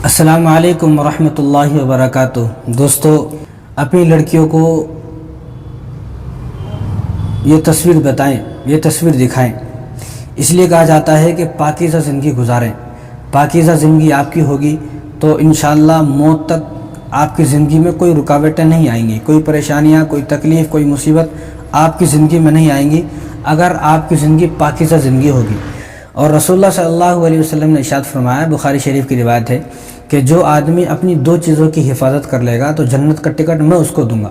السلام علیکم ورحمۃ اللہ وبرکاتہ۔ دوستو، اپنی لڑکیوں کو یہ تصویر بتائیں، یہ تصویر دکھائیں۔ اس لیے کہا جاتا ہے کہ پاکیزہ زندگی گزاریں۔ پاکیزہ زندگی آپ کی ہوگی تو انشاءاللہ موت تک آپ کی زندگی میں کوئی رکاوٹیں نہیں آئیں گی، کوئی پریشانیاں، کوئی تکلیف، کوئی مصیبت آپ کی زندگی میں نہیں آئیں گی اگر آپ کی زندگی پاکیزہ زندگی ہوگی۔ اور رسول اللہ صلی اللہ علیہ وسلم نے ارشاد فرمایا، بخاری شریف کی روایت ہے کہ جو آدمی اپنی دو چیزوں کی حفاظت کر لے گا تو جنت کا ٹکٹ میں اس کو دوں گا،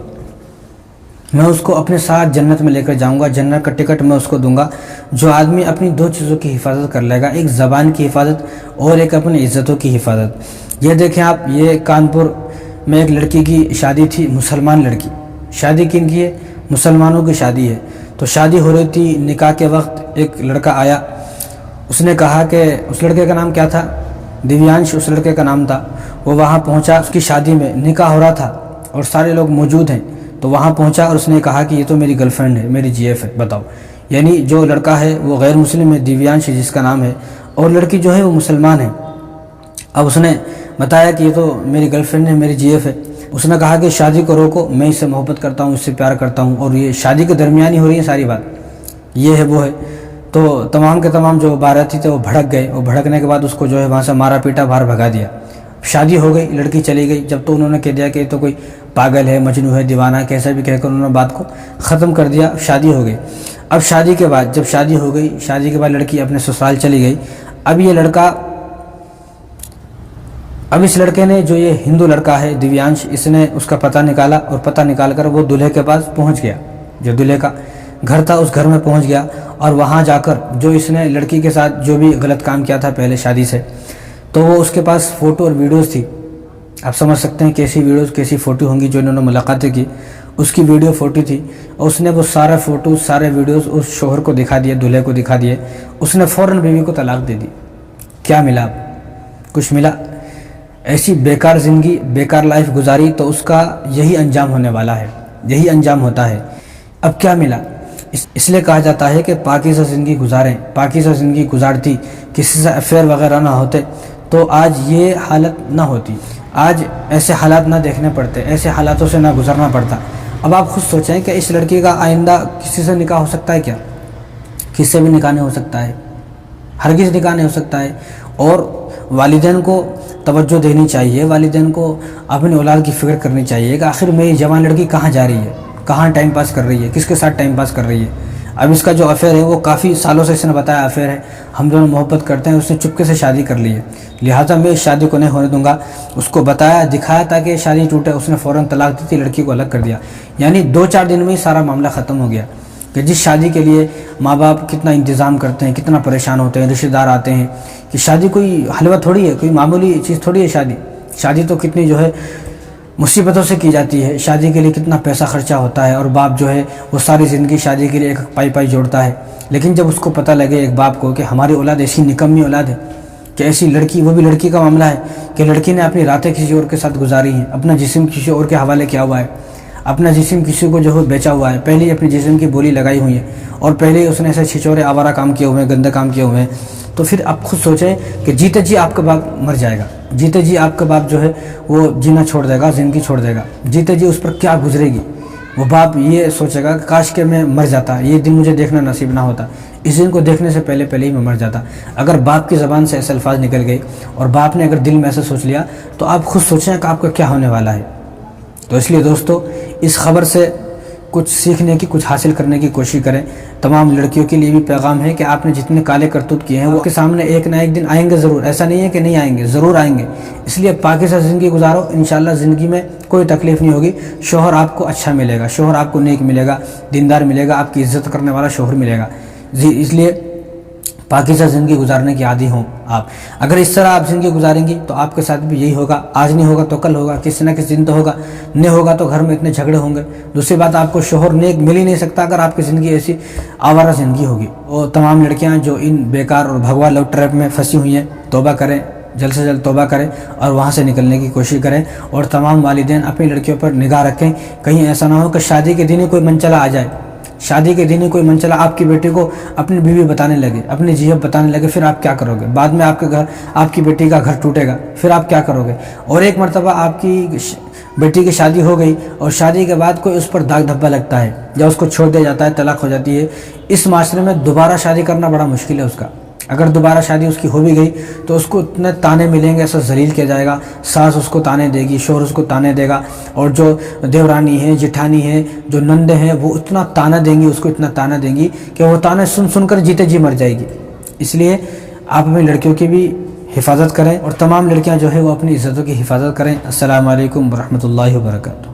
میں اس کو اپنے ساتھ جنت میں لے کر جاؤں گا، جنت کا ٹکٹ میں اس کو دوں گا۔ جو آدمی اپنی دو چیزوں کی حفاظت کر لے گا، ایک زبان کی حفاظت اور ایک اپنی عزتوں کی حفاظت۔ یہ دیکھیں آپ، یہ کانپور میں ایک لڑکی کی شادی تھی، مسلمان لڑکی۔ شادی کن کی ہے؟ مسلمانوں کی شادی ہے۔ تو شادی ہو رہی تھی، نکاح کے وقت ایک لڑکا آیا، اس نے کہا کہ اس لڑکے کا نام کیا تھا؟ دیویانش اس لڑکے کا نام تھا۔ وہ وہاں پہنچا، اس کی شادی میں نکاح ہو رہا تھا اور سارے لوگ موجود ہیں، تو وہاں پہنچا اور اس نے کہا کہ یہ تو میری گرل فرینڈ ہے، میری جی ایف ہے۔ بتاؤ، یعنی جو لڑکا ہے وہ غیر مسلم ہے، دیویانش جس کا نام ہے، اور لڑکی جو ہے وہ مسلمان ہے۔ اب اس نے بتایا کہ یہ تو میری گرل فرینڈ ہے، میری جی ایف ہے۔ اس نے کہا کہ شادی کو روکو، میں اس سے محبت کرتا ہوں، اس سے پیار کرتا ہوں، اور یہ شادی کے درمیان ہی ہو رہی ہے ساری بات، یہ ہے وہ ہے۔ تو تمام کے تمام جو باراتھی تھے وہ بھڑک گئے، اور بھڑکنے کے بعد اس کو جو ہے وہاں سے مارا پیٹا، باہر بھگا دیا۔ شادی ہو گئی، لڑکی چلی گئی۔ جب تو انہوں نے کہہ دیا کہ یہ تو کوئی پاگل ہے، مجنون ہے، دیوانہ، کیسا بھی کہہ کر انہوں نے بات کو ختم کر دیا۔ شادی ہو گئی۔ اب شادی کے بعد، جب شادی ہو گئی، شادی کے بعد لڑکی اپنے سسرال چلی گئی۔ اب یہ لڑکا، اب اس لڑکے نے، جو یہ ہندو لڑکا ہے دیویانش، اس نے اس کا پتہ نکالا، اور پتہ نکال کر وہ دولہے کے پاس پہنچ گیا۔ جو دولہے کا گھر تھا اس گھر میں پہنچ گیا، اور وہاں جا کر جو اس نے لڑکی کے ساتھ جو بھی غلط کام کیا تھا پہلے شادی سے، تو وہ اس کے پاس فوٹو اور ویڈیوز تھی۔ آپ سمجھ سکتے ہیں کیسی ویڈیوز، کیسی فوٹو ہوں گی جو انہوں نے ملاقاتیں کی۔ اس کی ویڈیو فوٹو تھی، اور اس نے وہ سارے فوٹوز، سارے ویڈیوز اس شوہر کو دکھا دیے، دولہے کو دکھا دیے۔ اس نے فوراً بیوی کو طلاق دے دی۔ کیا ملا؟ کچھ ملا؟ ایسی بیکار زندگی، بیکار لائف گزاری تو اس کا یہی انجام ہونے والا ہے، یہی انجام ہوتا ہے۔ اب کیا ملا؟ اس لیے کہا جاتا ہے کہ پاکیزہ زندگی گزاریں۔ پاکیزہ زندگی گزارتی، کسی سے افیئر وغیرہ نہ ہوتے تو آج یہ حالت نہ ہوتی، آج ایسے حالات نہ دیکھنے پڑتے، ایسے حالاتوں سے نہ گزرنا پڑتا۔ اب آپ خود سوچیں کہ اس لڑکی کا آئندہ کسی سے نکاح ہو سکتا ہے کیا؟ کس سے بھی نکاح نہیں ہو سکتا ہے، ہرگز نکاح نہیں ہو سکتا ہے۔ اور والدین کو توجہ دینی چاہیے، والدین کو اپنی اولاد کی فکر کرنی چاہیے کہ آخر میری جوان لڑکی کہاں جا رہی ہے، کہاں ٹائم پاس کر رہی ہے، کس کے ساتھ ٹائم پاس کر رہی ہے۔ اب اس کا جو افیئر ہے وہ کافی سالوں سے اس نے بتایا افیئر ہے، ہم دونوں محبت کرتے ہیں، اس نے چپکے سے شادی کر لی ہے، لہٰذا میں اس شادی کو نہیں ہونے دوں گا۔ اس کو بتایا، دکھایا تاکہ شادی ٹوٹے، اس نے فوراً طلاق دی تھی، لڑکی کو الگ کر دیا۔ یعنی 2-4 دن میں ہی سارا معاملہ ختم ہو گیا۔ کہ جس شادی کے لیے ماں باپ کتنا انتظام کرتے ہیں، کتنا پریشان ہوتے ہیں، رشتہ دار آتے ہیں، کہ شادی کوئی حلوہ تھوڑی ہے، کوئی معمولی چیز تھوڑی ہے شادی۔ شادی تو کتنی جو ہے مصیبتوں سے کی جاتی ہے، شادی کے لیے کتنا پیسہ خرچہ ہوتا ہے، اور باپ جو ہے وہ ساری زندگی شادی کے لیے ایک پائی پائی جوڑتا ہے۔ لیکن جب اس کو پتہ لگے ایک باپ کو کہ ہماری اولاد ایسی نکمی اولاد ہے، کہ ایسی لڑکی، وہ بھی لڑکی کا معاملہ ہے کہ لڑکی نے اپنی راتیں کسی اور کے ساتھ گزاری ہیں، اپنا جسم کسی اور کے حوالے کیا ہوا ہے، اپنا جسم کسی کو جو ہے بیچا ہوا ہے، پہلے ہی اپنے جسم کی بولی لگائی ہوئی ہے، اور پہلے ہی اس نے ایسے چھچورے آوارہ کام کیے ہوئے ہیں، گندے کام کیے ہوئے ہیں۔ تو پھر آپ خود سوچیں کہ جیتے جی آپ کا باپ مر جائے گا، جیتے جی آپ کا باپ جو ہے وہ جینا چھوڑ دے گا، زندگی چھوڑ دے گا، جیتے جی اس پر کیا گزرے گی۔ وہ باپ یہ سوچے گا کہ کاش کہ میں مر جاتا، یہ دن مجھے دیکھنا نصیب نہ ہوتا، اس دن کو دیکھنے سے پہلے ہی میں مر جاتا۔ اگر باپ کی زبان سے ایسے الفاظ نکل گئے اور باپ نے اگر دل میں ایسے سوچ لیا تو آپ خود سوچیں کہ آپ کا کیا ہونے والا ہے۔ تو اس لیے دوستو، اس خبر سے کچھ سیکھنے کی، کچھ حاصل کرنے کی کوشش کریں۔ تمام لڑکیوں کے لیے بھی پیغام ہے کہ آپ نے جتنے کالے کرتوت کیے ہیں وہ کے سامنے ایک نہ ایک دن آئیں گے ضرور، ایسا نہیں ہے کہ نہیں آئیں گے، ضرور آئیں گے۔ اس لیے پاکیزہ زندگی گزارو، انشاءاللہ زندگی میں کوئی تکلیف نہیں ہوگی۔ شوہر آپ کو اچھا ملے گا، شوہر آپ کو نیک ملے گا، دیندار ملے گا، آپ کی عزت کرنے والا شوہر ملے گا۔ اس لیے پاکیزہ زندگی گزارنے کی عادی ہوں آپ۔ اگر اس طرح آپ زندگی گزاریں گی تو آپ کے ساتھ بھی یہی ہوگا، آج نہیں ہوگا تو کل ہوگا، کسی نہ کسی دن تو ہوگا، نہیں ہوگا تو گھر میں اتنے جھگڑے ہوں گے۔ دوسری بات، آپ کو شوہر نیک مل ہی نہیں سکتا اگر آپ کی زندگی ایسی آوارہ زندگی ہوگی۔ اور تمام لڑکیاں جو ان بیکار اور بھگوا لو ٹریپ میں پھنسی ہوئی ہیں، توبہ کریں، جلد سے جلد توبہ کریں اور وہاں سے نکلنے کی کوشش کریں۔ اور تمام والدین اپنی لڑکیوں پر نگاہ رکھیں، کہیں ایسا نہ ہو کہ شادی کے دن ہی کوئی منچلا آ جائے، شادی کے دن ہی کوئی من چلا آپ کی بیٹی کو اپنی بیوی بتانے لگے، اپنی جیب بتانے لگے، پھر آپ کیا کرو گے؟ بعد میں آپ کی بیٹی کا گھر ٹوٹے گا، پھر آپ کیا کرو گے؟ اور ایک مرتبہ آپ کی بیٹی کی شادی ہو گئی اور شادی کے بعد کوئی اس پر داغ دھبا لگتا ہے یا اس کو چھوڑ دیا جاتا ہے، طلاق ہو جاتی ہے، اس معاشرے میں دوبارہ شادی کرنا بڑا مشکل ہے اس کا۔ اگر دوبارہ شادی اس کی ہو بھی گئی تو اس کو اتنے تانے ملیں گے، ایسا ذلیل کیا جائے گا، ساس اس کو تانے دے گی، شوہر اس کو تانے دے گا، اور جو دیورانی ہے، جٹھانی ہے، جو نندیں ہیں، وہ اتنا تانا دیں گی، اس کو اتنا تانا دیں گی کہ وہ تانے سن سن کر جیتے جی مر جائے گی۔ اس لیے آپ اپنی لڑکیوں کی بھی حفاظت کریں، اور تمام لڑکیاں جو ہے وہ اپنی عزتوں کی حفاظت کریں۔ السلام علیکم ورحمۃ اللہ وبرکاتہ۔